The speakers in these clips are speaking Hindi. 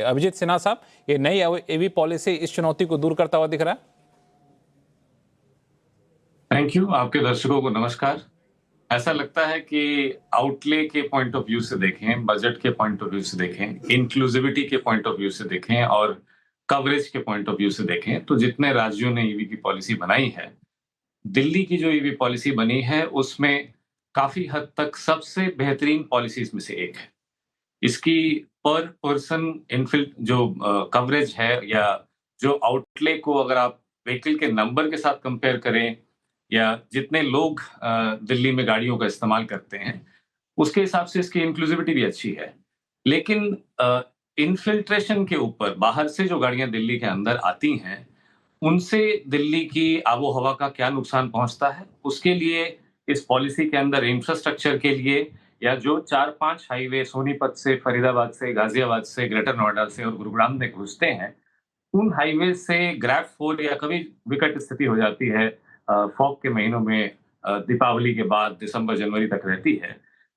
अभिजीत सिन्हा साहब, ये नई ईवी पॉलिसी इस चुनौती को दूर करता हुआ दिख रहा है? Thank you. आपके दर्शकों को नमस्कार। ऐसा लगता है कि आउटले के पॉइंट ऑफ व्यू से देखें, बजट के पॉइंट ऑफ व्यू से देखें, इंक्लूसिविटी के पॉइंट ऑफ व्यू से देखें और कवरेज के पॉइंट ऑफ व्यू से देखें, तो जितने राज्यों ने ईवी की पॉलिसी बनाई है, दिल्ली की जो ईवी पॉलिसी बनी है उसमें काफी हद तक सबसे बेहतरीन पॉलिसीज में से एक है। इसकी पर पर्सन इनफिल जो कवरेज है, या जो आउटले को अगर आप व्हीकल के नंबर के साथ कंपेयर करें, या जितने लोग दिल्ली में गाड़ियों का इस्तेमाल करते हैं, उसके हिसाब से इसकी इंक्लूसिविटी भी अच्छी है। लेकिन इन्फिल्ट्रेशन के ऊपर बाहर से जो गाड़ियां दिल्ली के अंदर आती हैं, उनसे दिल्ली की आबो-हवा का क्या नुकसान पहुंचता है, उसके लिए इस पॉलिसी के अंदर इंफ्रास्ट्रक्चर के लिए, या जो 4-5 हाईवे सोनीपत से, फरीदाबाद से, गाजियाबाद से, ग्रेटर नोएडा से और गुरुग्राम में घुसते हैं, उन हाईवे से ग्रैब फोर, या कभी विकट स्थिति हो जाती है फॉग के महीनों में, दीपावली के बाद दिसंबर जनवरी तक रहती है।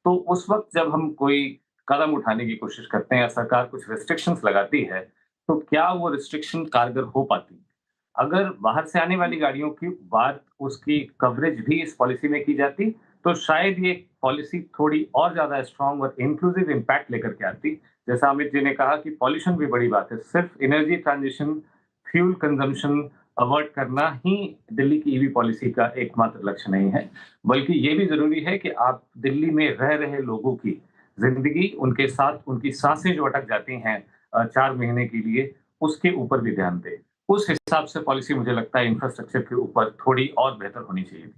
तो उस वक्त जब हम कोई कदम उठाने की कोशिश करते हैं या सरकार कुछ रिस्ट्रिक्शंस लगाती है, तो क्या वो रिस्ट्रिक्शन कारगर हो पाती है? अगर बाहर से आने वाली गाड़ियों की बात, उसकी कवरेज भी इस पॉलिसी में की जाती, तो शायद ये पॉलिसी थोड़ी और ज्यादा स्ट्रांग और इंक्लूसिव इम्पैक्ट लेकर के आती। जैसा अमित जी ने कहा कि पॉल्यूशन भी बड़ी बात है, सिर्फ energy transition, fuel consumption avoid करना ही दिल्ली की ईवी पॉलिसी का एकमात्र लक्ष्य नहीं है, बल्कि ये भी जरूरी है कि आप दिल्ली में रह रहे लोगों की जिंदगी, उनके साथ उनकी सांसें जो अटक जाती हैं 4 महीने के लिए, उसके ऊपर भी ध्यान दें। उस हिसाब से पॉलिसी मुझे लगता है इंफ्रास्ट्रक्चर के ऊपर थोड़ी और बेहतर होनी चाहिए।